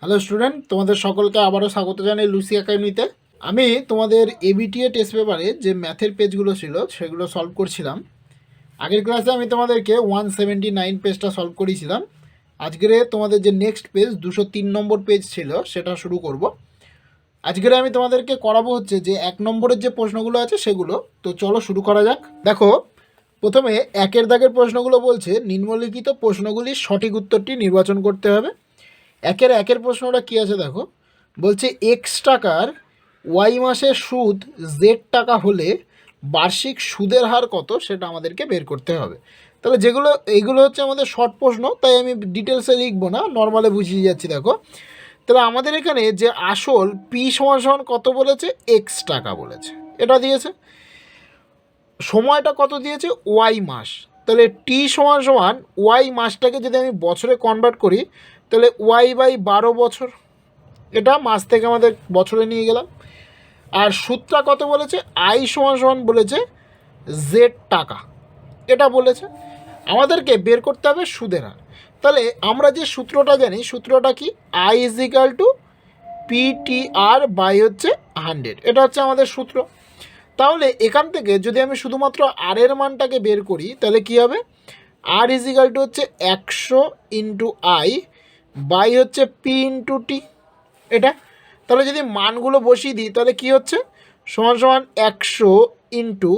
Hello student, তোমাদের সকলকে আবারও স্বাগত জানাই লুসি একাডেমিতে। আমি তোমাদের এবিটিএ টেস্ট পেপারে যে ম্যাথের পেজগুলো ছিল সেগুলো সলভ করছিলাম। আগের ক্লাসে আমি তোমাদেরকে 179 পেজটা সলভ করেছিলাম। আজকের তোমাদের যে নেক্সট পেজ 203 নম্বর পেজ ছিল সেটা শুরু করব। আজকের আমি তোমাদেরকে করাবো হচ্ছে যে 1 নম্বরের যে প্রশ্নগুলো আছে সেগুলো। তো চলো শুরু করা যাক। দেখো, প্রথমে একের দাগের প্রশ্নগুলো বলছে নিম্নলিখিত প্রশ্নগুলির সঠিক উত্তরটি নির্বাচন করতে হবে। একের প্রশ্নটা কী আছে দেখো, বলছে এক্স টাকার ওয়াই মাসের সুদ জেড টাকা হলে বার্ষিক সুদের হার কত সেটা আমাদেরকে বের করতে হবে। তাহলে এইগুলো হচ্ছে আমাদের শর্ট প্রশ্ন, তাই আমি ডিটেলসে লিখবো না, নর্মালে বুঝিয়ে যাচ্ছি। দেখো, তাহলে আমাদের এখানে যে আসল পি সমান কত বলেছে, এক্স টাকা বলেছে, এটা দিয়েছে। সময়টা কত দিয়েছে, ওয়াই মাস। তাহলে টি সমান ওয়াই মাসটাকে যদি আমি বছরে কনভার্ট করি তাহলে y/12 বছর, এটা মাস থেকে আমাদের বছরে নিয়ে গেলাম। আর সুদটা কত বলেছে, আই সমান বলেছে জেড টাকা, এটা বলেছে। আমাদেরকে বের করতে হবে সুদের হার। তাহলে আমরা যে সূত্রটা জানি, সূত্রটা কি, I equal to PTR by হচ্ছে 100, এটা হচ্ছে আমাদের সূত্র। তাহলে এখান থেকে যদি আমি শুধুমাত্র আর এর মানটাকে বের করি তাহলে কি হবে, আর ইজিক্যাল টু হচ্ছে 100 ইন্টু আই বাই হচ্ছে পি ইন্টু টি, এটা। তাহলে যদি মানগুলো বসিয়ে দিই তাহলে কি হচ্ছে, সমান 100 ইন্টু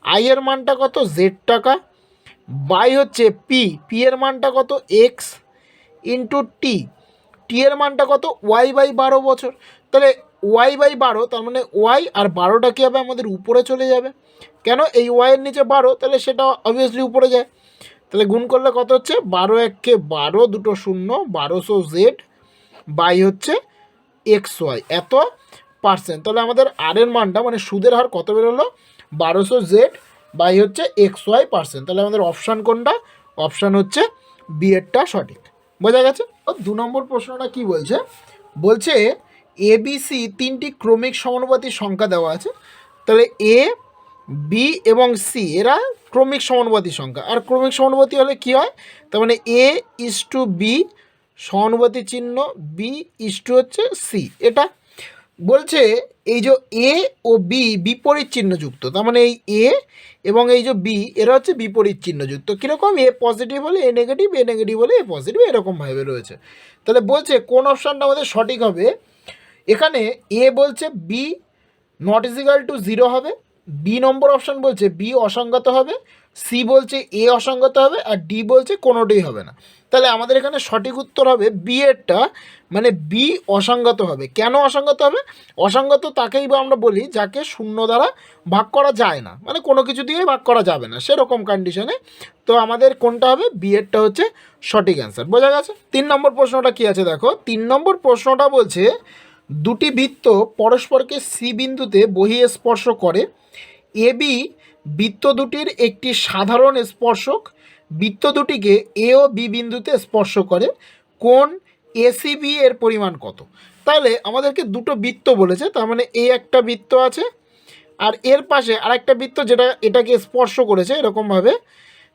আই এর মানটা কত, জেড টাকা, বাই হচ্ছে পি এর মানটা কত, এক্স, ইন্টু টি এর মানটা কত, y/12 বছর। তাহলে y/12, তার মানে ওয়াই আর 12টা কী হবে, আমাদের উপরে চলে যাবে। কেন, এই ওয়াইয়ের নিচে 12, তাহলে সেটা অবভিয়াসলি উপরে যায়। তাহলে গুণ করলে কত হচ্ছে, 12×1=12, দুটো শূন্য, 1200 জেড বাই হচ্ছে এক্স ওয়াই, এত পার্সেন্ট। তাহলে আমাদের আর এর মানটা মানে সুদের হার কত বেরোলো, 1200 জেড বাই হচ্ছে এক্স ওয়াই পার্সেন্ট। তাহলে আমাদের অপশান কোনটা, অপশান হচ্ছে বি এরটা সঠিক। বোঝা গেছে। 2 নম্বর প্রশ্নটা কি বলছে, বলছে ABC 3টি ক্রমিক সমানুপাতিক সংখ্যা দেওয়া আছে। তাহলে এ, বি এবং সি এরা ক্রমিক সমানুপাতি সংখ্যা। আর ক্রমিক সমানুপাতি হলে কি হয়, তার মানে A/B সমানুপাতি চিহ্ন, B/, হচ্ছে সি, এটা বলছে। এই যে এ ও বি বিপরীত চিহ্নযুক্ত, তার মানে এই এ এবং এই যে বি এরা হচ্ছে বিপরীত চিহ্নযুক্ত। কীরকম, এ পজিটিভ হলে এ নেগেটিভ, এ নেগেটিভ হলে এ পজিটিভ, এরকমভাবে রয়েছে। তাহলে বলছে কোন অপশানটা আমাদের সঠিক হবে। এখানে এ বলছে বি নট ইজিক্যাল টু 0 হবে, বি নম্বর অপশান বলছে বি অসংগত হবে, সি বলছে এ অসংগত হবে, আর ডি বলছে কোনোটাই হবে না। তাহলে আমাদের এখানে সঠিক উত্তর হবে বি এরটা, মানে বি অসংগত হবে। কেন অসংগত হবে, অসংগত তাকেই বা আমরা বলি যাকে শূন্য দ্বারা ভাগ করা যায় না, মানে কোনো কিছু দিয়েই ভাগ করা যাবে না সেরকম কন্ডিশনে। তো আমাদের কোনটা হবে, বি এরটা হচ্ছে সঠিক অ্যান্সার। বোঝা গেছে। 3 নম্বর প্রশ্নটা কি আছে দেখো, 3 নম্বর প্রশ্নটা বলছে দুটি বৃত্ত পরস্পরকে সি বিন্দুতে বহিঃস্পর্শ করে। এবি বৃত্ত দুটির একটি সাধারণ স্পর্শক বৃত্ত দুটিকে এ ও বি বিন্দুতে স্পর্শ করে, কোণ এসিবি এর পরিমাণ কত। তাহলে আমাদেরকে দুটো বৃত্ত বলেছে, তার মানে এই একটা বৃত্ত আছে আর এর পাশে আরেকটা বৃত্ত যেটা এটাকে স্পর্শ করেছে এরকমভাবে।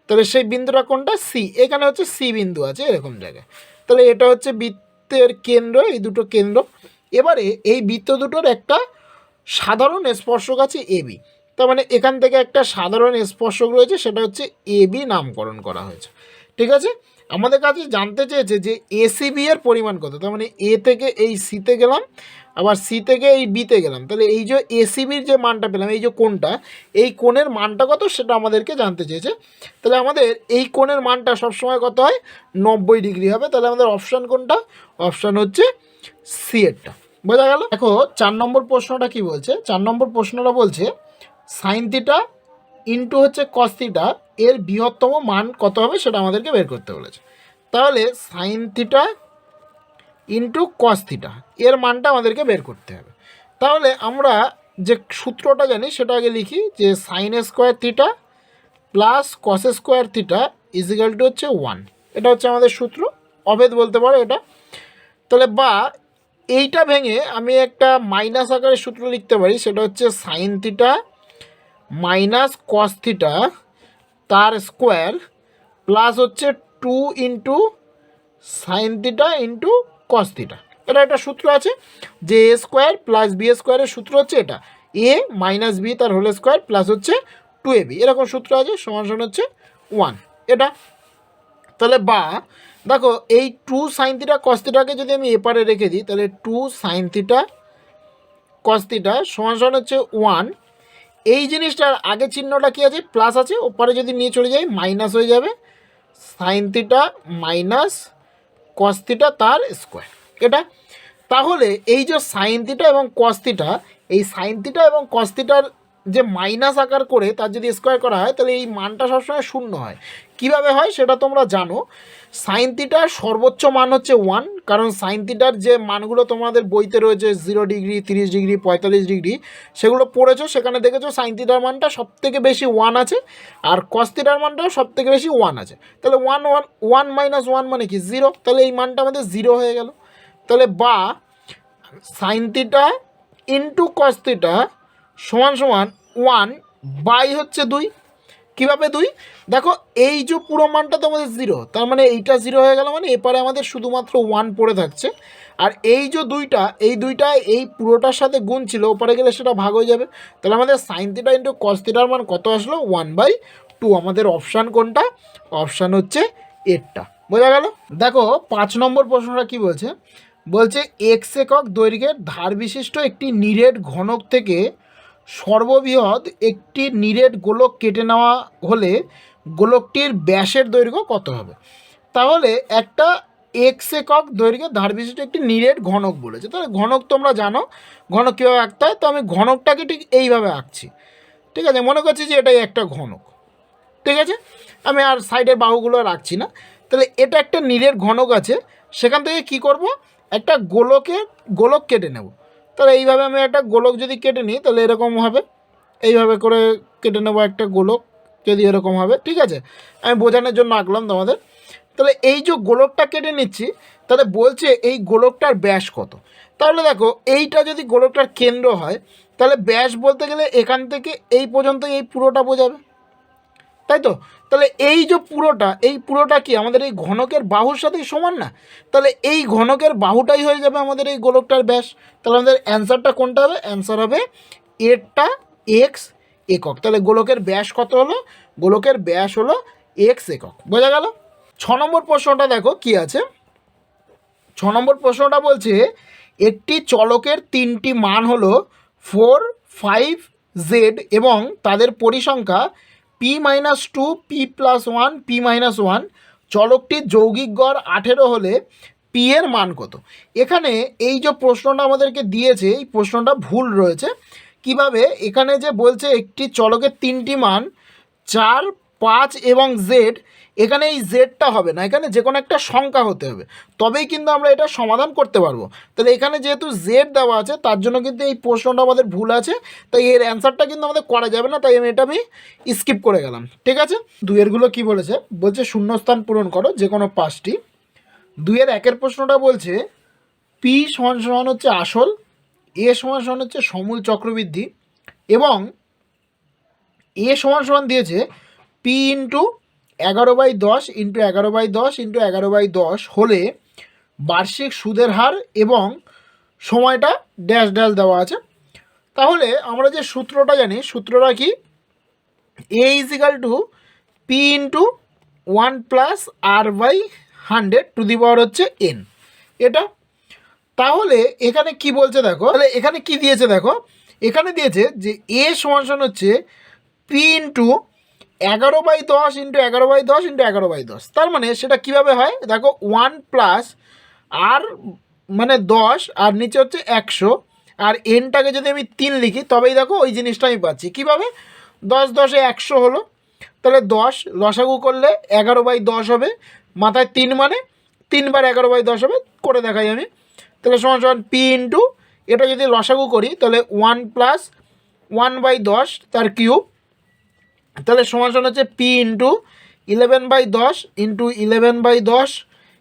তাহলে সেই বিন্দুটা কোনটা, সি, এখানে হচ্ছে সি বিন্দু আছে এরকম জায়গায়। তাহলে এটা হচ্ছে বৃত্তের কেন্দ্র, এই দুটো কেন্দ্র। এবারে এই বৃত্ত দুটোর একটা সাধারণ স্পর্শক আছে এবি, তার মানে এখান থেকে একটা সাধারণ স্পর্শক রয়েছে, সেটা হচ্ছে এবি নামকরণ করা হয়েছে। ঠিক আছে। আমাদের কাছে জানতে চেয়েছে যে এসিবি এর পরিমাণ কত, তার মানে এ থেকে এই সিতে গেলাম, আবার সি থেকে এই বিতে গেলাম। তাহলে এই যে এসিবির যে মানটা পেলাম, এই যে কোণটা, এই কোণের মানটা কত সেটা আমাদেরকে জানতে চেয়েছে। তাহলে আমাদের এই কোণের মানটা সবসময় কত হয়, 90 ডিগ্রি হবে। তাহলে আমাদের অপশান কোনটা, অপশান হচ্ছে সি এরটা। বোঝা গেল। দেখো 4 নম্বর প্রশ্নটা কি বলছে, 4 নম্বর প্রশ্নটা বলছে সাইন থিটা ইন্টু হচ্ছে কস থিটা এর বৃহত্তম মান কত হবে সেটা আমাদেরকে বের করতে বলেছে। তাহলে sine theta into cos theta এর মানটা আমাদেরকে বের করতে হবে। তাহলে আমরা যে সূত্রটা জানি সেটা আগে লিখি, যে sine square theta plus cos square theta equal to হচ্ছে 1, এটা হচ্ছে আমাদের সূত্র, অভেদ বলতে পারো এটা। তাহলে বা এইটা ভেঙে আমি একটা মাইনাস আকারে সূত্র লিখতে পারি, সেটা হচ্ছে sine theta minus cos theta তার স্কোয়ার প্লাস হচ্ছে 2 into sine theta into cos theta, এটা একটা সূত্র আছে যে এ স্কোয়ার প্লাস বি স্কোয়ারের সূত্র হচ্ছে এটা, এ মাইনাস বি তার হোল স্কোয়ার প্লাস হচ্ছে 2ab, এরকম সূত্র আছে, সমান সমান হচ্ছে 1 এটা। তাহলে বা দেখো এই 2 সাইন থিটা কস থিটাকে যদি আমি এপারে রেখে দিই, তাহলে 2 সাইন থিটা কস থিটা সমান সমান হচ্ছে 1। এই জিনিসটার আগে চিহ্নটা কি আছে, প্লাস আছে, ওপারে যদি নিয়ে চলে যাই মাইনাস হয়ে যাবে, sine theta minus cos theta তার স্কোয়ার এটা। তাহলে এই যে সাইন থিটা এবং কস থিটা, এই সাইন থিটা এবং কস থিটার যে মাইনাস আকার করে তার যদি স্কোয়ার করা হয় তাহলে এই মানটা সবসময় শূন্য হয়। কিভাবে হয় সেটা তোমরা জানো, সাইন থিটার সর্বোচ্চ মান হচ্ছে 1, কারণ সাইন থিটার যে মানগুলো তোমাদের বইতে রয়েছে 0 ডিগ্রি, 30 ডিগ্রি, 45 ডিগ্রি, সেগুলো পড়েছো, সেখানে দেখেছো সাইন থিটার মানটা সবথেকে বেশি 1 আছে, আর কস থিটার মানটাও সবথেকে বেশি 1 আছে। তাহলে 1 মাইনাস 1 মানে কি 0, তাহলে এই মানটা আমাদের 0 হয়ে গেল। তাহলে বা sine theta into cos theta সমান সমান 1 বাই হচ্ছে 2। কীভাবে 2? দেখো এই যে পুরো মানটা তো আমাদের 0, তার মানে এইটা 0 হয়ে গেল, মানে এপারে আমাদের শুধুমাত্র 1 পড়ে থাকছে। আর এই যে দুইটা এই পুরোটার সাথে গুণ ছিল, ওপারে গেলে সেটা ভাগ হয়ে যাবে। তাহলে আমাদের সাইন থিটা ইন্টু কস থিটার মান কত আসলো, 1/2। আমাদের অপশান কোনটা? অপশান হচ্ছে এরটা। বোঝা গেল? দেখো 5 নম্বর প্রশ্নটা কি বলছে, বলছে এক্স একক দৈর্ঘ্যের ধার বিশিষ্ট একটি নিরেট ঘনক থেকে সর্ববৃহৎ একটি নিরেট গোলক কেটে নেওয়া হলে গোলকটির ব্যাসের দৈর্ঘ্য কত হবে? তাহলে একটা এক্স একক দৈর্ঘ্যের ধার বিশিষ্ট একটি নিরেট ঘনক বলেছে। তাহলে ঘনক তোমরা জানো, ঘনক কীভাবে আঁকতে হয়, তো আমি ঘনকটাকে ঠিক এইভাবে আঁকছি। ঠিক আছে, মনে করছি যে এটাই একটা ঘনক। ঠিক আছে, আমি আর সাইডের বাহুগুলো রাখছি না। তাহলে এটা একটা নিরেট ঘনক আছে, সেখান থেকে কি করব, একটা গোলক কেটে নেব। তাহলে এইভাবে আমি একটা গোলক যদি কেটে নিই তাহলে এরকম হবে, এইভাবে করে কেটে নেব একটা গোলক, যদি এরকম হবে। ঠিক আছে, আমি বোঝানোর জন্য আঁকলাম তোমাদের। তাহলে এই যে গোলকটা কেটে নিচ্ছি, তাহলে বলছে এই গোলকটার ব্যাস কত। তাহলে দেখো এইটা যদি গোলকটার কেন্দ্র হয়, তাহলে ব্যাস বলতে গেলে এখান থেকে এই পর্যন্ত এই পুরোটা বোঝাবে, তাই তো? তাহলে এই যে পুরোটা কি আমাদের এই ঘনকের বাহুর সাথেই সমান না? তাহলে এই ঘনকের বাহুটাই হয়ে যাবে আমাদের এই গোলকটার ব্যাস। তাহলে আমাদের অ্যান্সারটা কোনটা হবে? অ্যান্সার হবে এরটা, এক্স একক। তাহলে গোলকের ব্যাস কত হলো? গোলকের ব্যাস হলো এক্স একক। বোঝা গেল? 6 নম্বর প্রশ্নটা দেখো কি আছে। 6 নম্বর প্রশ্নটা বলছে একটি চলকের 3টি মান হলো 4, 5, z এবং তাদের পরিসংখ্যা p-2, p+1, p-1। চলকটির যৌগিক গড় 18 হলে p এর মান কত? এখানে এই যে প্রশ্নটা আমাদেরকে দিয়েছে, এই প্রশ্নটা ভুল রয়েছে। কিভাবে? এখানে যে বলছে একটি চলকের 3টি মান 4, 5 এবং z, এখানে এই জেডটা হবে না, এখানে যে কোনো একটা সংখ্যা হতে হবে, তবেই কিন্তু আমরা এটা সমাধান করতে পারবো। তাহলে এখানে যেহেতু জেড দেওয়া আছে তার জন্য কিন্তু এই প্রশ্নটা আমাদের ভুল আছে, তাই এর অ্যান্সারটা কিন্তু আমাদের করা যাবে না, তাই আমি স্কিপ করে গেলাম। ঠিক আছে, 2-এরগুলো কি বলেছে, বলছে শূন্যস্থান পূরণ করো যে কোনো 5টি। 2-এর 1-এর প্রশ্নটা বলছে পি সমান সমান হচ্ছে আসল, এ সমান সমান হচ্ছে সমূল চক্রবৃদ্ধি, এবং এ সমান সমান দিয়েছে পি ইন্টু 11/10 ইন্টু 11/10 ইন্টু 11/10 হলে বার্ষিক সুদের হার এবং সময়টা ড্যাশ ড্যাশ দেওয়া আছে। তাহলে আমরা যে সূত্রটা জানি, সূত্রটা কি, A equal to P into 1+r/100 to the power হচ্ছে n, এটা। তাহলে এখানে কি বলছে দেখো, তাহলে এখানে কি দিয়েছে দেখো, এখানে দিয়েছে যে এ সমান সমান হচ্ছে পি ইন্টু 11/10 ইন্টু 11/10 ইন্টু 11/10। তার মানে সেটা কীভাবে হয় দেখো, 1+r মানে 10 আর নিচে হচ্ছে 100, আর এনটাকে যদি আমি 3 লিখি তবেই দেখো ওই জিনিসটা আমি পাচ্ছি। কীভাবে? 10 10 100 হলো, তাহলে 10 লসাগু করলে 11/10 হবে, মাথায় 3 মানে 3 বার 11/10 হবে, করে দেখাই আমি। তাহলে সমান সমান পি ইন্টু, এটা যদি লসাগু করি তাহলে 1+1/10 তার কিউব, তাহলে সমান সমান হচ্ছে পি ইন্টু 11/10 ইন্টু 11/10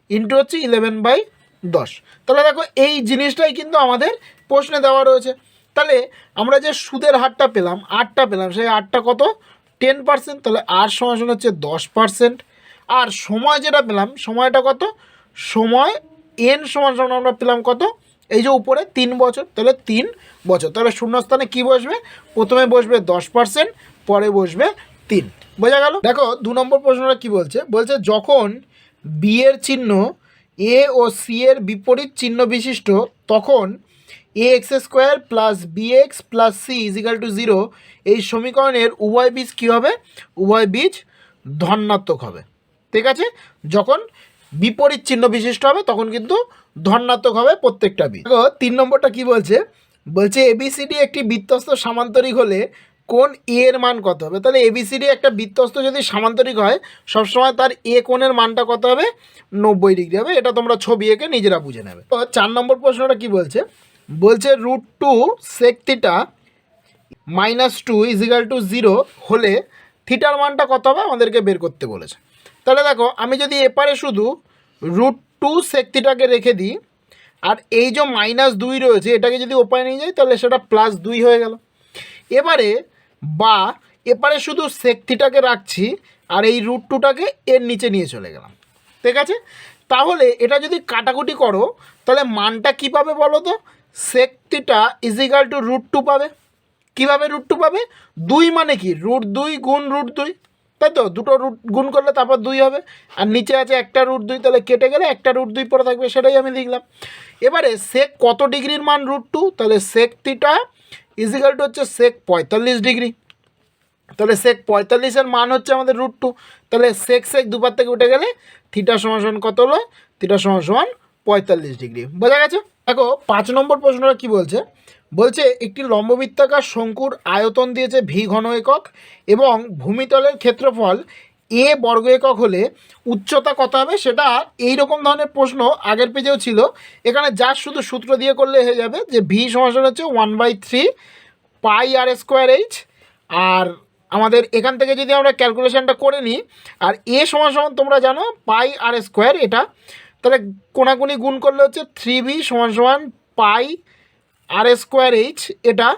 ইন্টু হচ্ছে 11/10। তাহলে দেখো এই জিনিসটাই কিন্তু আমাদের প্রশ্নে দেওয়া রয়েছে। তাহলে আমরা যে সুদের হারটা পেলাম, আরটা পেলাম, সেই আরটা কত? 10%। তাহলে আর সমান সমান হচ্ছে 10%। আর সময় যেটা পেলাম, সময়টা কত? সময় এন সমান সমান আমরা পেলাম কত, এই যে উপরে 3 বছর, তাহলে 3 বছর। তাহলে শূন্যস্থানে কি বসবে, প্রথমে বসবে 10%, পরে বসবে 3। বোঝা গেল? দেখো 2 নম্বর প্রশ্নটা কি বলছে, বলছে যখন বি এর চিহ্ন এ ও সি এর বিপরীত চিহ্ন বিশিষ্ট তখন A X square plus B X plus C equal to 0 এই সমীকরণের উভয় বীজ কী হবে, উভয় বীজ ধনাত্মক হবে। ঠিক আছে, যখন বিপরীত চিহ্ন বিশিষ্ট হবে তখন কিন্তু ধনাত্মক হবে প্রত্যেকটা বীজ। দেখো 3 নম্বরটা কি বলছে, বলছে এবিসিডি একটি বৃত্তস্থ সামান্তরিক হলে কোণ এ এর মান কত হবে। তাহলে এবিসিডি একটা বৃত্তস্থ যদি সামান্তরিক হয় সবসময় তার এ কোণের মানটা কত হবে, 90 ডিগ্রি হবে। এটা তোমরা ছবি এঁকে নিজেরা বুঝে নেবে। তো 4 নম্বর প্রশ্নটা কি বলছে, বলছে √2 sec থিটা -2 ইজিক্যাল টু 0 হলে থিটার মানটা কত হবে আমাদেরকে বের করতে বলেছে। তাহলে দেখো আমি যদি এপারে শুধু √2 sec থিটাকে রেখে দিই আর এই যে -2 রয়েছে এটাকে যদি ওপারে নিয়ে যাই তাহলে সেটা +2 হয়ে গেল। এবারে বা এপারে শুধু sec থিটাকে রাখছি আর এই √2টাকে এর নিচে নিয়ে চলে গেলাম। ঠিক আছে, তাহলে এটা যদি কাটাকুটি করো তাহলে মানটা কী পাবে বলো তো, sec থিটা ইজিক্যাল টু √2 পাবে। কীভাবে √2 পাবে, 2 মানে কি √2 গুণ √2, তাই তো, দুটো রুট গুণ করলে তারপর 2 হবে, আর নিচে আছে একটা √2, তাহলে কেটে গেলে একটা √2 পড়ে থাকবে, সেটাই আমি লিখলাম। এবারে sec কত ডিগ্রির মান √2, তাহলে sec থিটা ইজিক্যাল টু হচ্ছে sec 45 ডিগ্রি। তাহলে sec 45-এর মান হচ্ছে আমাদের √2, তাহলে sec দুপার থেকে উঠে গেলে থিটা সমান সমান কত হলো, থিটা সমান সমান 45 ডিগ্রি। বোঝা গেছে? দেখো 5 নম্বর প্রশ্নটা কি বলছে, বলছে একটি লম্ববৃত্তাকার শঙ্কুর আয়তন দিয়েছে ভি ঘন একক এবং ভূমিতলের ক্ষেত্রফল এ বর্গ একক হলে উচ্চতা কত হবে। সেটা এই রকম ধরনের প্রশ্ন আগের পেজেও ছিল, এখানে যা শুধু সূত্র দিয়ে করলে হয়ে যাবে যে ভি সমান সমান হচ্ছে 1/3 পাই আর স্কোয়ার এইচ, আর আমাদের এখান থেকে যদি আমরা ক্যালকুলেশনটা করে নিই আর এ সমান সমান তোমরা জানো পাই আর স্কোয়ার, এটা তাহলে কোনাকুনি গুণ করলে হচ্ছে 3b সমান সমান পাই আর স্কোয়ার এইচ এটা,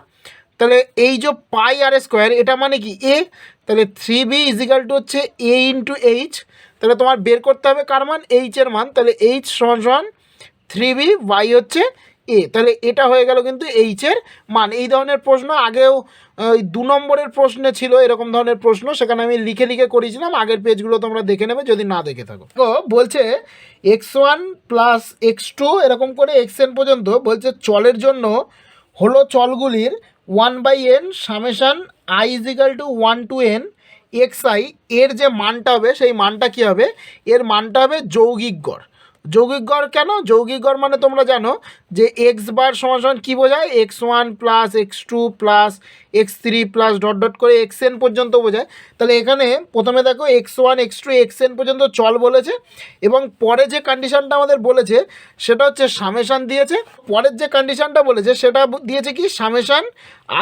তাহলে এই যে পাই আর স্কোয়ার এটা মানে কি এ, তাহলে 3b ইজিক্যাল টু হচ্ছে এ ইন্টু এইচ। তাহলে তোমার বের করতে হবে কার মান, এইচের মান, তাহলে এইচ সমান সমান 3b বাই হচ্ছে এ, তাহলে এটা হয়ে গেল কিন্তু এইচের মান। এই ধরনের প্রশ্ন আগেও ওই 2 নম্বরের প্রশ্নে ছিল এরকম ধরনের প্রশ্ন, সেখানে আমি লিখে লিখে করেছিলাম, আগের পেজগুলো তোমরা দেখে নেবে যদি না দেখে থাকো। তো বলছে x1 প্লাস x2 এরকম করে xn পর্যন্ত বলছে চলের জন্য হলো চলগুলির 1/n summation i equal to 1 to n xi এর যে মানটা হবে সেই মানটা কী হবে, এর মানটা হবে যৌগিক গড়। যৌগিক গড় কেন, যৌগিক গড় মানে তোমরা জানো যে এক্স বার সমান সমান কী বোঝায়, x1 plus x2 plus x3 plus dot dot করে xn পর্যন্ত বোঝায়। তাহলে এখানে প্রথমে দেখো x1 x2 xn পর্যন্ত চল বলেছে এবং পরে যে কন্ডিশানটা আমাদের বলেছে সেটা হচ্ছে সামেশান দিয়েছে। পরের যে কন্ডিশানটা বলেছে সেটা দিয়েছে কি summation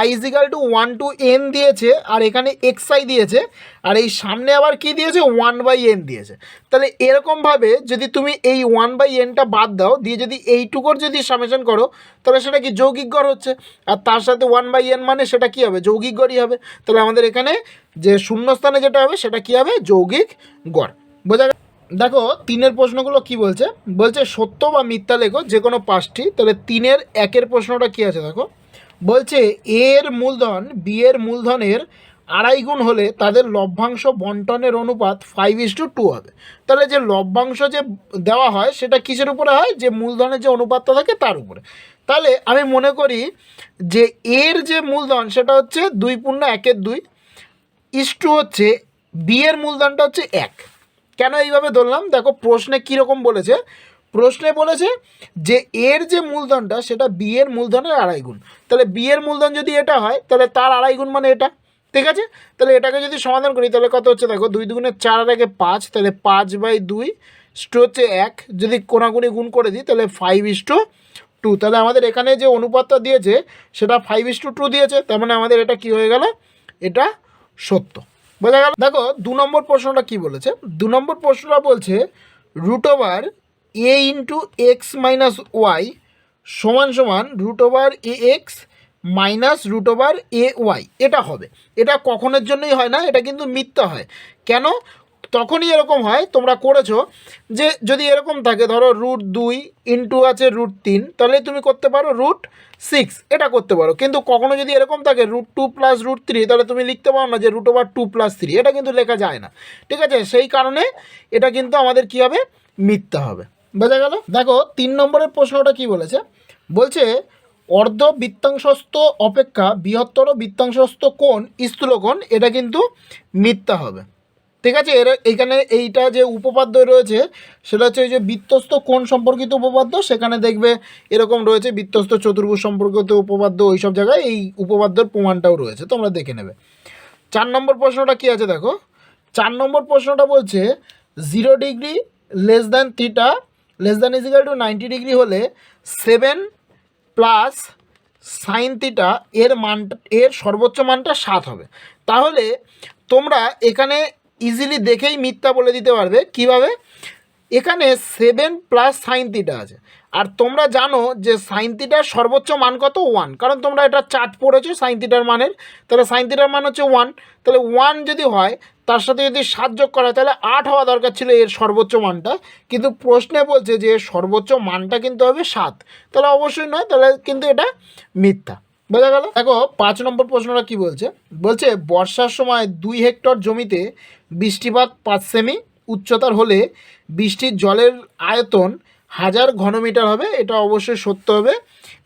i equal to 1 to n দিয়েছে, আর এখানে xi দিয়েছে, আর এই সামনে আবার কি দিয়েছে 1/n দিয়েছে। তাহলে এরকমভাবে যদি তুমি এই 1/nটা বাদ দাও দিয়ে যদি এইটুকুর যদি সামেশন করো তাহলে সেটা কি যৌগিক গড় হচ্ছে, আর তার সাথে 1/n মানে সেটা কি হবে, যৌগিক গড়ই হবে। তাহলে আমাদের এখানে যে শূন্যস্থানে যেটা হবে সেটা কি হবে, যৌগিক গড়। বোঝা গেল? দেখো 3-এর প্রশ্নগুলো কি বলছে, বলছে সত্য বা মিথ্যা লেখো যে কোনো 5টি। তাহলে 3-এর 1-এর প্রশ্নটা কি আছে দেখো, বলছে এ এর মূলধন বি এর মূলধনের 2.5 গুণ হলে তাদের লভ্যাংশ বন্টনের অনুপাত 5:2 হবে। তাহলে যে লভ্যাংশ যে দেওয়া হয় সেটা কিসের উপরে হয়, যে মূলধনের যে অনুপাতটা থাকে তার উপরে। তাহলে আমি মনে করি যে এর যে মূলধন সেটা হচ্ছে 2.1/2 ইস্টু হচ্ছে বি এর মূলধনটা হচ্ছে 1। কেন এইভাবে ধরলাম, দেখো প্রশ্নে কীরকম বলেছে, প্রশ্নে বলেছে যে এর যে মূলধনটা সেটা বি এর মূলধনের 2.5 গুণ। তাহলে বি এর মূলধন যদি এটা হয় তাহলে তার 2.5 গুণ মানে এটা। ঠিক আছে, তাহলে এটাকে যদি সমাধান করি তাহলে কত হচ্ছে দেখো, 2 দুগুণে 4 আর 1 5, তাহলে 5/2 ইস্টু হচ্ছে 1, যদি কোনাগুনি গুণ করে দিই তাহলে 5:2। তাহলে আমাদের এখানে যে অনুপাতটা দিয়েছে সেটা 5:2 দিয়েছে, তার মানে আমাদের এটা কি হয়ে গেল, এটা সত্য। বোঝা গেল? দেখো 2 নম্বর প্রশ্নটা কি বলেছে, 2 নম্বর প্রশ্নটা বলছে √a into x minus y সমান সমান √ax মাইনাস √a ওয়াই। এটা হবে, এটা কখনের জন্যই হয় না, এটা কিন্তু মিথ্যা হয়। কেন, তখনই এরকম হয়, তোমরা করেছো যে যদি এরকম থাকে ধরো √2 ইন্টু আছে √3, তাহলে তুমি করতে পারো √6, এটা করতে পারো। কিন্তু কখনো যদি এরকম থাকে √2 + √3, তাহলে তুমি লিখতে পারো না যে √2 + 3, এটা কিন্তু লেখা যায় না, ঠিক আছে? সেই কারণে এটা কিন্তু আমাদের কী হবে, মিথ্যা হবে। বোঝা গেল? দেখো 3 নম্বরের প্রশ্নটা কি বলেছে, বলছে অর্ধ বৃত্তাংশস্থ অপেক্ষা বৃহত্তর বৃত্তাংশস্থ কোণ স্থূলকোণ, এটা কিন্তু মিথ্যা হবে, ঠিক আছে? এইখানে এইটা যে উপপাদ্য রয়েছে সেটা হচ্ছে ওই যে বৃত্তস্থ কোণ সম্পর্কিত উপপাদ্য, সেখানে দেখবে এরকম রয়েছে বৃত্তস্থ চতুর্ভুজ সম্পর্কিত উপপাদ্য, ওই সব জায়গায় এই উপপাদ্যর প্রমাণটাও রয়েছে, তোমরা দেখে নেবে। 4 নম্বর প্রশ্নটা কি আছে দেখো, 4 নম্বর প্রশ্নটা বলছে 0 degree less than theta less than equal to 90 degree হলে 7 প্লাস সাইন থিটা এর সর্বোচ্চ মানটা 7 হবে। তাহলে তোমরা এখানে ইজিলি দেখেই মিথ্যা বলে দিতে পারবে। কিভাবে? এখানে 7 প্লাস সাইন থিটা আছে, আর তোমরা জানো যে সাইন থিটার সর্বোচ্চ মান কত, 1, কারণ তোমরা এটা চার্ট পড়েছো সাইন থিটার মানের। তাহলে সাইন থিটার মান হচ্ছে 1, তাহলে 1 যদি হয় তার সাথে যদি 7 যোগ করা তাহলে 8 হওয়া দরকার ছিল এর সর্বোচ্চ মানটা, কিন্তু প্রশ্নে বলছে যে সর্বোচ্চ মানটা কিন্তু হবে 7, তাহলে অবশ্যই নয়, তাহলে কিন্তু এটা মিথ্যা। বোঝা গেল? দেখো 5 নম্বর প্রশ্নটা কি বলছে, বলছে বর্ষার সময় 2 হেক্টর জমিতে বৃষ্টিপাত 5 সেমি উচ্চতার হলে বৃষ্টির জলের আয়তন 1000 ঘনমিটার হবে, এটা অবশ্যই সত্য হবে।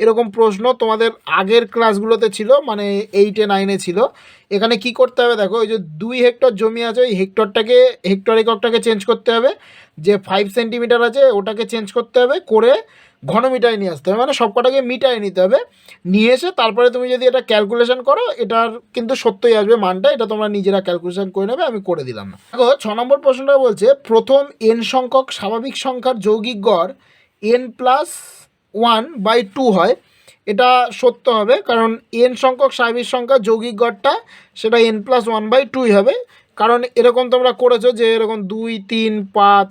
এরকম প্রশ্ন তোমাদের আগের ক্লাসগুলোতে ছিল, মানে 8-এ 9-এ ছিল। এখানে কি করতে হবে দেখো, ওই যে 2 হেক্টর জমি আছে, ওই হেক্টর এককটাকে চেঞ্জ করতে হবে, যে 5 সেন্টিমিটার আছে ওটাকে চেঞ্জ করতে হবে, করে ঘনমিটারে নিয়ে আসতে হবে, মানে সবকটাকে মিটারে নিতে হবে। নিয়ে এসে তারপরে তুমি যদি এটা ক্যালকুলেশন করো, এটার কিন্তু সত্যই আসবে মানটা, এটা তোমরা নিজেরা ক্যালকুলেশন করে নেবে, আমি করে দিলাম না। দেখো 6 নম্বর প্রশ্নটা বলছে প্রথম n সংখ্যক স্বাভাবিক সংখ্যার যৌগিক গড় n+1/2 হয়, এটা সত্য হবে, কারণ n সংখ্যক স্বাভাবিক সংখ্যার যৌগিক গড়টা সেটা n+1/2 হবে। কারণ এরকম তোমরা করেছো যে এরকম 2, 3, 5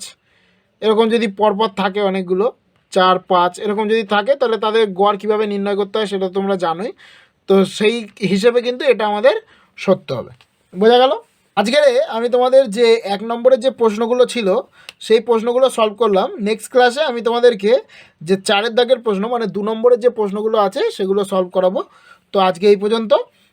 এরকম যদি পরপর থাকে অনেকগুলো, 4, 5 এরকম যদি থাকে, তাহলে তাদের গড় কীভাবে নির্ণয় করতে হয় সেটা তোমরা জানোই। তো সেই হিসেবে কিন্তু এটা আমাদের সত্য হবে। বোঝা গেল? আজকে আমি তোমাদের যে 1 নম্বরের যে প্রশ্নগুলো ছিল সেই প্রশ্নগুলো সলভ করলাম। নেক্সট ক্লাসে আমি তোমাদেরকে যে 4-এর দাগের প্রশ্ন, মানে 2 নম্বরের যে প্রশ্নগুলো আছে সেগুলো সলভ করাবো। তো আজকে এই পর্যন্ত,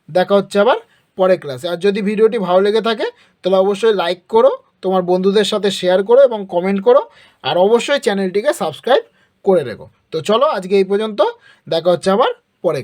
দেখা হচ্ছে আবার পরের ক্লাসে। আর যদি ভিডিওটি ভালো লেগে থাকে তাহলে অবশ্যই লাইক করো, তোমার বন্ধুদের সাথে শেয়ার করো এবং কমেন্ট করো, আর অবশ্যই চ্যানেলটিকে সাবস্ক্রাইব করে রেখো। তো চলো আজকে এই পর্যন্ত, দেখা হচ্ছে আবার পরে।